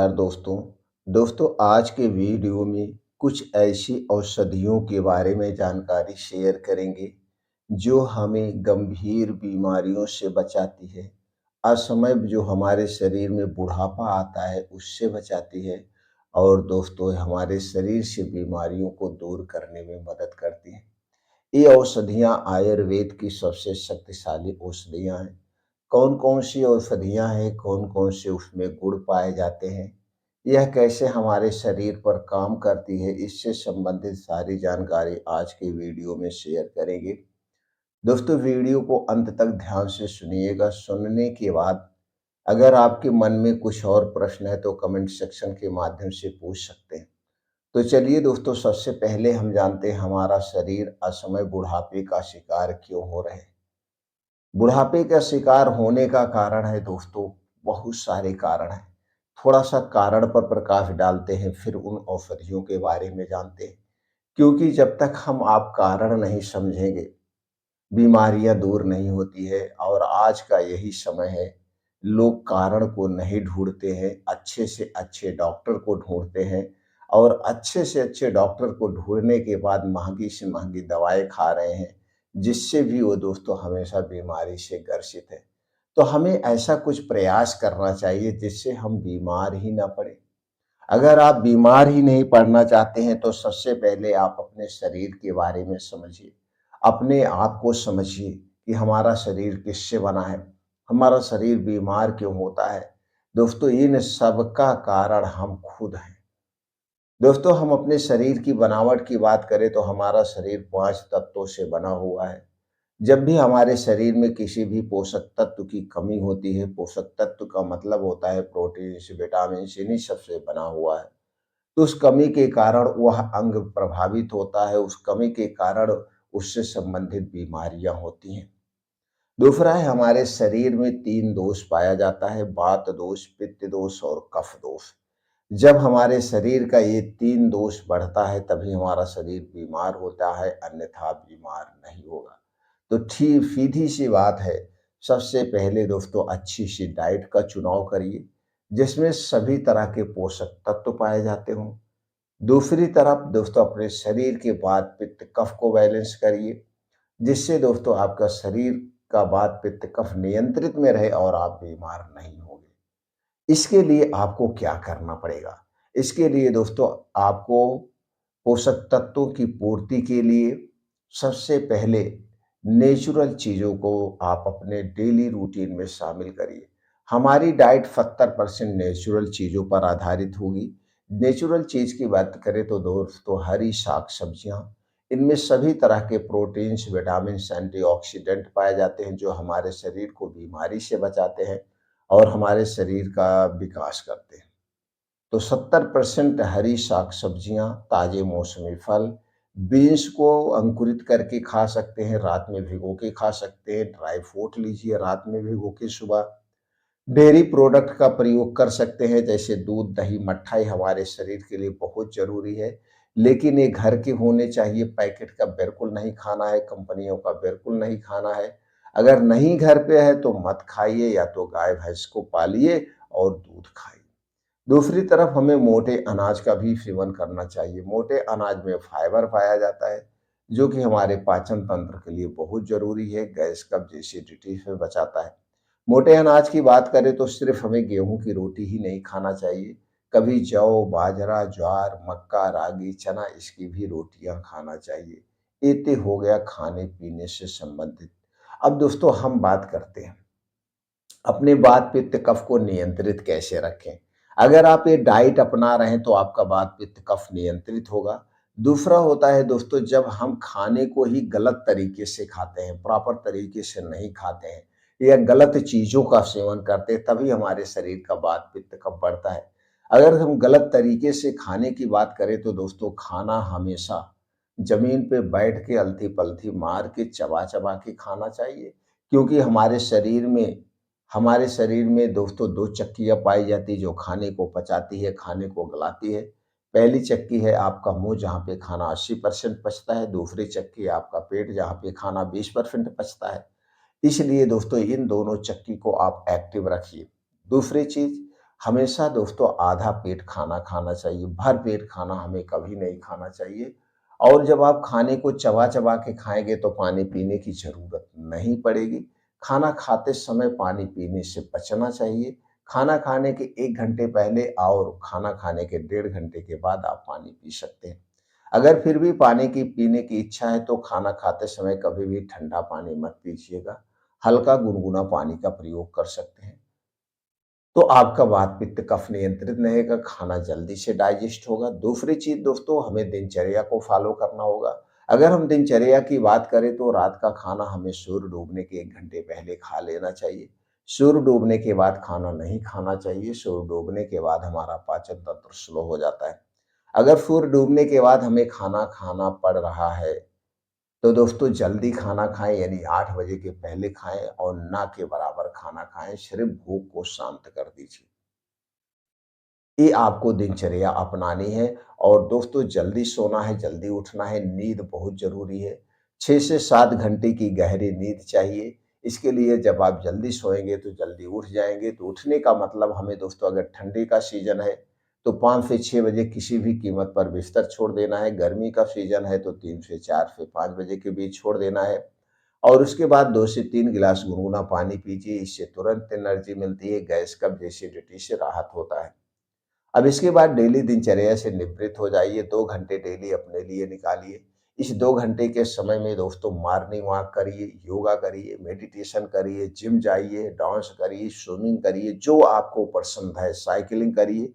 यार दोस्तों आज के वीडियो में कुछ ऐसी औषधियों के बारे में जानकारी शेयर करेंगे जो हमें गंभीर बीमारियों से बचाती है। असमय जो हमारे शरीर में बुढ़ापा आता है उससे बचाती है और दोस्तों हमारे शरीर से बीमारियों को दूर करने में मदद करती है। ये औषधियाँ आयुर्वेद की सबसे शक्तिशाली औषधियाँ हैं। कौन-कौन सी औषधियाँ हैं, कौन-कौन से उसमें गुण पाए जाते हैं, यह कैसे हमारे शरीर पर काम करती है, इससे संबंधित सारी जानकारी आज के वीडियो में शेयर करेंगे। दोस्तों वीडियो को अंत तक ध्यान से सुनिएगा। सुनने के बाद अगर आपके मन में कुछ और प्रश्न है तो कमेंट सेक्शन के माध्यम से पूछ सकते हैं। तो चलिए दोस्तों सबसे पहले हम जानते हैं हमारा शरीर असमय बुढ़ापे का शिकार क्यों हो रहे हैं। बुढ़ापे का शिकार होने का कारण है दोस्तों बहुत सारे कारण हैं। थोड़ा सा कारण पर प्रकाश डालते हैं फिर उन औषधियों के बारे में जानते हैं। क्योंकि जब तक हम आप कारण नहीं समझेंगे बीमारियां दूर नहीं होती है और आज का यही समय है। लोग कारण को नहीं ढूंढते हैं, अच्छे से अच्छे डॉक्टर को ढूंढते हैं और अच्छे से अच्छे डॉक्टर को ढूंढने के बाद महंगी से महंगी दवाएं खा रहे हैं, जिससे भी वो दोस्तों हमेशा बीमारी से ग्रसित है। तो हमें ऐसा कुछ प्रयास करना चाहिए जिससे हम बीमार ही ना पड़े। अगर आप बीमार ही नहीं पड़ना चाहते हैं तो सबसे पहले आप अपने शरीर के बारे में समझिए। अपने आप को समझिए कि हमारा शरीर किससे बना है, हमारा शरीर बीमार क्यों होता है। दोस्तों इन सब का कारण हम खुद हैं। दोस्तों हम अपने शरीर की बनावट की बात करें तो हमारा शरीर 5 तत्वों से बना हुआ है। जब भी हमारे शरीर में किसी भी पोषक तत्व की कमी होती है, पोषक तत्व का मतलब होता है प्रोटीन्स, विटामिन्स, इन्हीं सब से बना हुआ है। तो उस कमी के कारण वह अंग प्रभावित होता है, उस कमी के कारण उससे संबंधित बीमारियां होती हैं। दूसरा है हमारे शरीर में 3 दोष पाया जाता है, वात दोष, पित्त दोष और कफ दोष। जब हमारे शरीर का ये 3 दोष बढ़ता है तभी हमारा शरीर बीमार होता है, अन्यथा बीमार नहीं होगा। तो ठीक सीधी सी बात है, सबसे पहले दोस्तों अच्छी सी डाइट का चुनाव करिए, जिसमें सभी तरह के पोषक तत्व पाए जाते हों। दूसरी तरफ दोस्तों अपने शरीर के वात पित्त कफ को बैलेंस करिए, जिससे दोस्तों आपका शरीर का वात पित्त कफ नियंत्रित में रहे और आप बीमार नहीं होंगे। इसके लिए आपको क्या करना पड़ेगा? इसके लिए दोस्तों आपको पोषक तत्वों की पूर्ति के लिए सबसे पहले नेचुरल चीज़ों को आप अपने डेली रूटीन में शामिल करिए। हमारी डाइट 70% नेचुरल चीज़ों पर आधारित होगी। नेचुरल चीज़ की बात करें तो दोस्तों हरी साग-सब्जियाँ, इनमें सभी तरह के प्रोटीन्स, विटामिन्स, एंटीऑक्सीडेंट पाए जाते हैं जो हमारे शरीर को बीमारी से बचाते हैं और हमारे शरीर का विकास करते हैं। तो 70% हरी साग-सब्जियाँ, ताज़े मौसमी फल, बीन्स को अंकुरित करके खा सकते हैं, रात में भिगो के खा सकते हैं, ड्राई फ्रूट लीजिए रात में भिगो के सुबह। डेयरी प्रोडक्ट का प्रयोग कर सकते हैं जैसे दूध, दही, मट्ठाई हमारे शरीर के लिए बहुत ज़रूरी है। लेकिन ये घर के होने चाहिए, पैकेट का बिल्कुल नहीं खाना है, कंपनियों का बिल्कुल नहीं खाना है। अगर नहीं घर पे है तो मत खाइए या तो गाय-भैंस को पालिए और दूध खाइए। दूसरी तरफ हमें मोटे अनाज का भी सेवन करना चाहिए। मोटे अनाज में फाइबर पाया जाता है, जो कि हमारे पाचन तंत्र के लिए बहुत ज़रूरी है, गैस, कब्ज़, एसिडिटी से बचाता है। मोटे अनाज की बात करें तो सिर्फ हमें गेहूँ की रोटी ही नहीं खाना चाहिए, कभी जौ, बाजरा, ज्वार, मक्का, रागी, चना इसकी भी रोटियाँ खाना चाहिए। ये तो हो गया खाने-पीने से संबंधित। अब दोस्तों हम बात करते हैं अपने वात पित्त कफ को नियंत्रित कैसे रखें। अगर आप ये डाइट अपना रहे हैं तो आपका वात पित्त कफ नियंत्रित होगा। दूसरा होता है दोस्तों जब हम खाने को ही गलत तरीके से खाते हैं, प्रॉपर तरीके से नहीं खाते हैं या गलत चीज़ों का सेवन करते हैं तभी हमारे शरीर का वात पित्त कफ बढ़ता है। अगर हम गलत तरीके से खाने की बात करें तो दोस्तों खाना हमेशा ज़मीन पे बैठ के अलथी-पलथी मार के चबा-चबा के खाना चाहिए, क्योंकि हमारे शरीर में दोस्तों 2 चक्कियाँ पाई जाती हैं जो खाने को पचाती है, खाने को गलाती है। पहली चक्की है आपका मुँह जहाँ पे खाना 80% पचता है, दूसरी चक्की है आपका पेट जहाँ पे खाना 20% पचता है। इसलिए दोस्तों इन दोनों चक्की को आप एक्टिव रखिए। दूसरी चीज़ हमेशा दोस्तों आधा पेट खाना खाना चाहिए, भर पेट खाना हमें कभी नहीं खाना चाहिए। और जब आप खाने को चबा-चबा के खाएँगे तो पानी पीने की ज़रूरत नहीं पड़ेगी। खाना खाते समय पानी पीने से बचना चाहिए। खाना खाने के 1 घंटे पहले और खाना खाने के 1.5 घंटे के बाद आप पानी पी सकते हैं। अगर फिर भी पानी की पीने की इच्छा है तो खाना खाते समय कभी भी ठंडा पानी मत पीजिएगा। हल्का गुनगुना पानी का प्रयोग कर सकते हैं। तो आपका वात पित्त कफ नियंत्रित रहेगा, खाना जल्दी से डाइजेस्ट होगा। दूसरी चीज़ दोस्तों हमें दिनचर्या को फ़ॉलो करना होगा। अगर हम दिनचर्या की बात करें तो रात का खाना हमें सूर्य डूबने के 1 घंटे पहले खा लेना चाहिए। सूर्य डूबने के बाद खाना नहीं खाना चाहिए, सूर्य डूबने के बाद हमारा पाचन तंत्र स्लो हो जाता है। अगर सूर्य डूबने के बाद हमें खाना खाना पड़ रहा है तो दोस्तों जल्दी खाना खाएँ यानी 8 बजे के पहले खाएँ और ना के बराबर खाना खाएँ, सिर्फ़ भूख को शांत कर दीजिए। ये आपको दिनचर्या अपनानी है और दोस्तों जल्दी सोना है, जल्दी उठना है, नींद बहुत ज़रूरी है। 6 से 7 घंटे की गहरी नींद चाहिए। इसके लिए जब आप जल्दी सोएँगे तो जल्दी उठ जाएँगे, तो उठने का मतलब हमें दोस्तों अगर ठंडी का सीज़न है, तो 5 से 6 बजे किसी भी कीमत पर बिस्तर छोड़ देना है, गर्मी का सीज़न है तो 3 से 4 से 5 बजे के बीच छोड़ देना है और उसके बाद 2 से 3 गिलास गुनगुना पानी पीजिए, इससे तुरंत एनर्जी मिलती है, गैस, कब्ज़, एसिडिटी से राहत होता है। अब इसके बाद डेली दिनचर्या से निवृत्त हो जाइए, 2 घंटे डेली अपने लिए निकालिए। इस 2 घंटे के समय में दोस्तों मॉर्निंग वॉक करिए, योगा करिए, मेडिटेशन करिए, जिम जाइए, डांस करिए, स्विमिंग करिए, जो आपको पसंद है, साइकिलिंग करिए,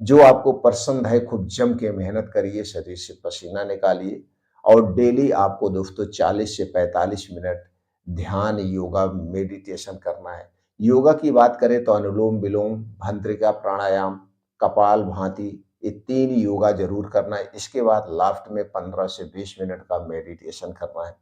जो आपको पसंद है खूब जम के मेहनत करिए, शरीर से पसीना निकालिए और डेली आपको दोस्तों 40 से 45 मिनट ध्यान, योगा, मेडिटेशन करना है। योगा की बात करें तो अनुलोम-विलोम, भस्त्रिका प्राणायाम, कपालभाति ये 3 योगा ज़रूर करना है। इसके बाद लास्ट में 15 से 20 मिनट का मेडिटेशन करना है।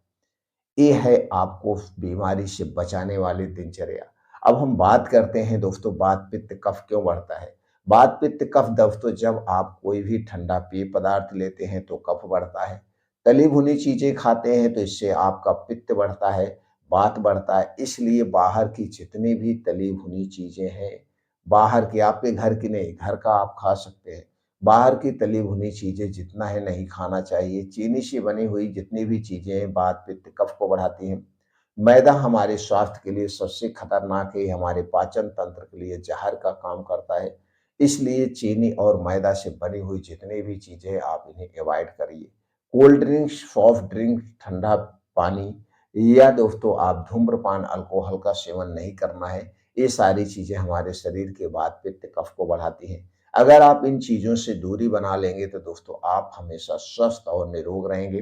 ये है आपको बीमारी से बचाने वाली दिनचर्या। अब हम बात करते हैं दोस्तों वात पित्त कफ क्यों बढ़ता है? वात पित्त कफ दोस्तों जब आप कोई भी ठंडा पेय पदार्थ लेते हैं तो कफ बढ़ता है। तली भुनी चीज़ें खाते हैं तो इससे आपका पित्त बढ़ता है, वात बढ़ता है। इसलिए बाहर की जितनी भी तली भुनी चीज़ें हैं, बाहर की आपके घर की नहीं, घर का आप खा सकते हैं। बाहर की तली भुनी चीज़ें जितना है नहीं खाना चाहिए। चीनी से बनी हुई जितनी भी चीज़ें हैं वात पित्त कफ को बढ़ाती हैं। मैदा हमारे स्वास्थ्य के लिए सबसे खतरनाक है, ये हमारे पाचन तंत्र के लिए ज़हर का काम करता है। इसलिए चीनी और मैदा से बनी हुई जितनी भी चीज़ें हैं आप इन्हें अवॉइड करिए। कोल्ड ड्रिंक्स, सॉफ्ट ड्रिंक, ठंडा पानी या दोस्तों आप धूम्रपान, अल्कोहल का सेवन नहीं करना है। ये सारी चीज़ें हमारे शरीर के वात पित्त कफ को बढ़ाती हैं। अगर आप इन चीज़ों से दूरी बना लेंगे तो दोस्तों आप हमेशा स्वस्थ और निरोग रहेंगे।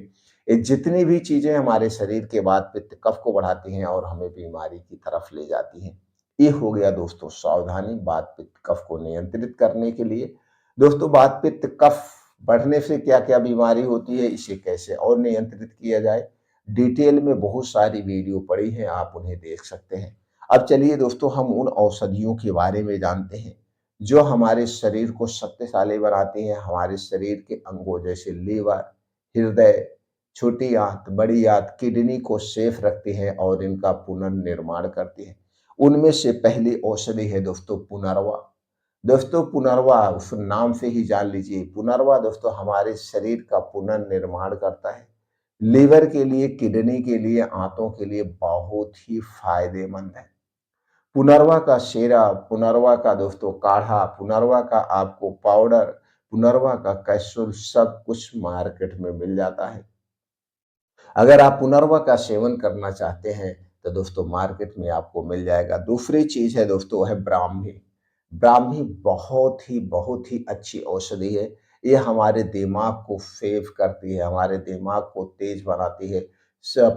ये जितनी भी चीज़ें हमारे शरीर के वात पित्त कफ को बढ़ाती हैं और हमें बीमारी की तरफ ले जाती हैं। ये हो गया दोस्तों सावधानी वात पित्त कफ को नियंत्रित करने के लिए। दोस्तों वात पित्त कफ बढ़ने से क्या-क्या बीमारी होती है, इसे कैसे और नियंत्रित किया जाए, डिटेल में बहुत सारी वीडियो पड़ी हैं, आप उन्हें देख सकते हैं। अब चलिए दोस्तों हम उन औषधियों के बारे में जानते हैं जो हमारे शरीर को शक्तिशाली बनाती हैं, हमारे शरीर के अंगों जैसे लीवर, हृदय, छोटी आंत, बड़ी आंत, किडनी को सेफ रखती हैं और इनका पुनर्निर्माण करती हैं। उनमें से पहली औषधि है दोस्तों पुनर्वा। दोस्तों पुनर्वा उस नाम से ही जान लीजिए, पुनर्वा दोस्तों हमारे शरीर का पुनर्निर्माण करता है। लीवर के लिए, किडनी के लिए, आंतों के लिए बहुत ही फायदेमंद है। पुनर्वा का शेरा, पुनर्वा का दोस्तों काढ़ा, पुनर्वा का आपको पाउडर, पुनर्वा का कैप्सूल सब कुछ मार्केट में मिल जाता है। अगर आप पुनर्वा का सेवन करना चाहते हैं तो दोस्तों मार्केट में आपको मिल जाएगा। दूसरी चीज़ है दोस्तों वो है ब्राह्मी। ब्राह्मी बहुत ही अच्छी औषधि है। ये हमारे दिमाग को सेव करती है, हमारे दिमाग को तेज बनाती है।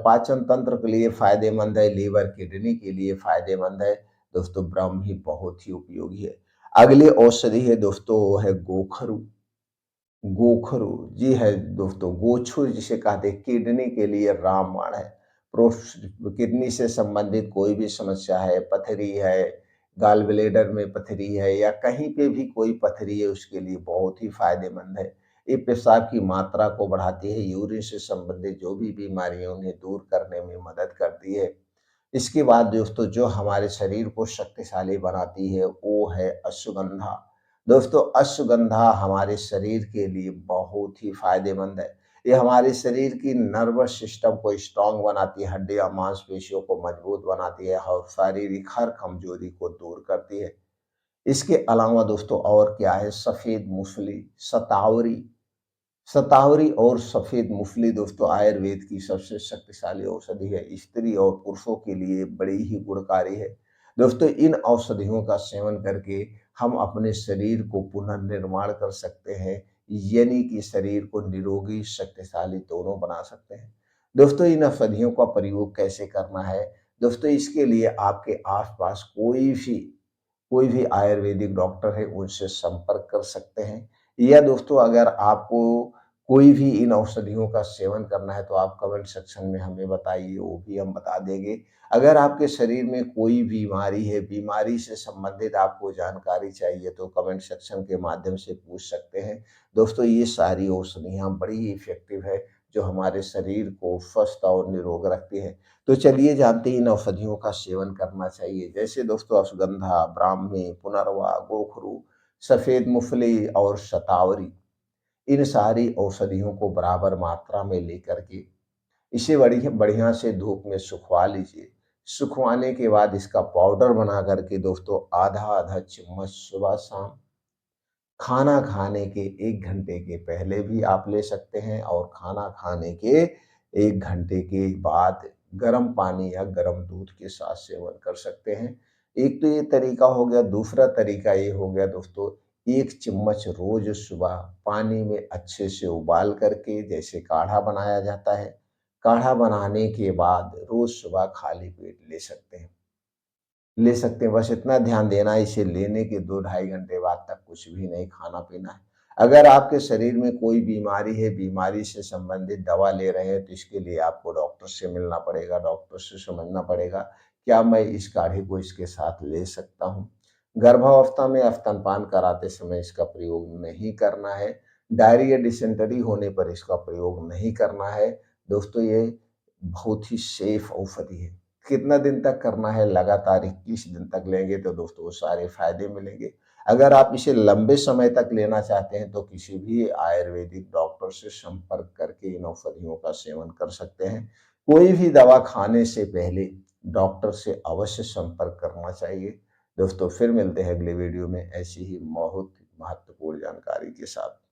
पाचन तंत्र के लिए फायदेमंद है, लीवर किडनी के लिए फायदेमंद है। दोस्तों ब्राह्मी बहुत ही उपयोगी है। अगली औषधि है दोस्तों वो है गोखरू। गोखरू जी है दोस्तों, गोछू जिसे कहते हैं किडनी के लिए रामबाण है। प्रोस किडनी से संबंधित कोई भी समस्या है, पथरी है, गॉल ब्लैडर में पथरी है या कहीं पे भी कोई पथरी है उसके लिए बहुत ही फायदेमंद है। ये पेशाब की मात्रा को बढ़ाती है, यूरिन से संबंधित जो भी बीमारियाँ उन्हें दूर करने में मदद करती है। इसके बाद दोस्तों जो हमारे शरीर को शक्तिशाली बनाती है वो है अश्वगंधा। दोस्तों अश्वगंधा हमारे शरीर के लिए बहुत ही फायदेमंद है। ये हमारे शरीर की नर्वस सिस्टम को स्ट्रांग बनाती है, हड्डियां मांसपेशियों को मजबूत बनाती है और शारीरिक हर कमजोरी को दूर करती है। इसके अलावा दोस्तों और क्या है, सफेद मूंगफली, शतावरी। शतावरी और सफेद मूंगफली दोस्तों आयुर्वेद की सबसे शक्तिशाली औषधि है। स्त्री और पुरुषों के लिए बड़ी ही गुणकारी है। दोस्तों इन औषधियों का सेवन करके हम अपने शरीर को पुनर्निर्माण कर सकते हैं, यानी कि शरीर को निरोगी शक्तिशाली दोनों बना सकते हैं। दोस्तों इन औषधियों का प्रयोग कैसे करना है? दोस्तों इसके लिए आपके आसपास कोई भी आयुर्वेदिक डॉक्टर है उनसे संपर्क कर सकते हैं, या दोस्तों अगर आपको कोई भी इन औषधियों का सेवन करना है तो आप कमेंट सेक्शन में हमें बताइए, वो भी हम बता देंगे। अगर आपके शरीर में कोई बीमारी है, बीमारी से संबंधित आपको जानकारी चाहिए तो कमेंट सेक्शन के माध्यम से पूछ सकते हैं। दोस्तों ये सारी औषधियाँ बड़ी ही इफ़ेक्टिव है, जो हमारे शरीर को स्वस्थ और निरोग रखती है। तो चलिए जानते हैं इन औषधियों का सेवन करना चाहिए। जैसे दोस्तों अश्वगंधा, ब्राह्मी, पुनर्वा, गोखरू, सफ़ेद मूँगफली और शतावरी, इन सारी औषधियों को बराबर मात्रा में लेकर के इसे बढ़िया बढ़िया से धूप में सुखवा लीजिए। सुखवाने के बाद इसका पाउडर बना करके दोस्तों आधा-आधा चम्मच सुबह-शाम खाना खाने के 1 घंटे के पहले भी आप ले सकते हैं और खाना खाने के 1 घंटे के बाद गर्म पानी या गर्म दूध के साथ सेवन कर सकते हैं। एक तो ये तरीका हो गया, दूसरा तरीका ये हो गया दोस्तों, 1 चम्मच रोज़ सुबह पानी में अच्छे से उबाल करके जैसे काढ़ा बनाया जाता है, काढ़ा बनाने के बाद रोज़ सुबह खाली पेट ले सकते हैं। बस इतना ध्यान देना है, इसे लेने के 2 ढाई घंटे बाद तक कुछ भी नहीं खाना-पीना है। अगर आपके शरीर में कोई बीमारी है, बीमारी से संबंधित दवा ले रहे हैं, तो इसके लिए आपको डॉक्टर से मिलना पड़ेगा, डॉक्टर से समझना पड़ेगा, क्या मैं इस काढ़े को इसके साथ ले सकता हूँ? गर्भावस्था में स्तनपान कराते समय इसका प्रयोग नहीं करना है। डायरिया, डिसेंटरी होने पर इसका प्रयोग नहीं करना है। दोस्तों ये बहुत ही सेफ औषधि है। कितना दिन तक करना है? लगातार 21 दिन तक लेंगे तो दोस्तों वो सारे फ़ायदे मिलेंगे। अगर आप इसे लंबे समय तक लेना चाहते हैं तो किसी भी आयुर्वेदिक डॉक्टर से संपर्क करके इन औषधियों का सेवन कर सकते हैं। कोई भी दवा खाने से पहले डॉक्टर से अवश्य संपर्क करना चाहिए। दोस्तों फिर मिलते हैं अगले वीडियो में ऐसी ही बहुत महत्वपूर्ण जानकारी के साथ।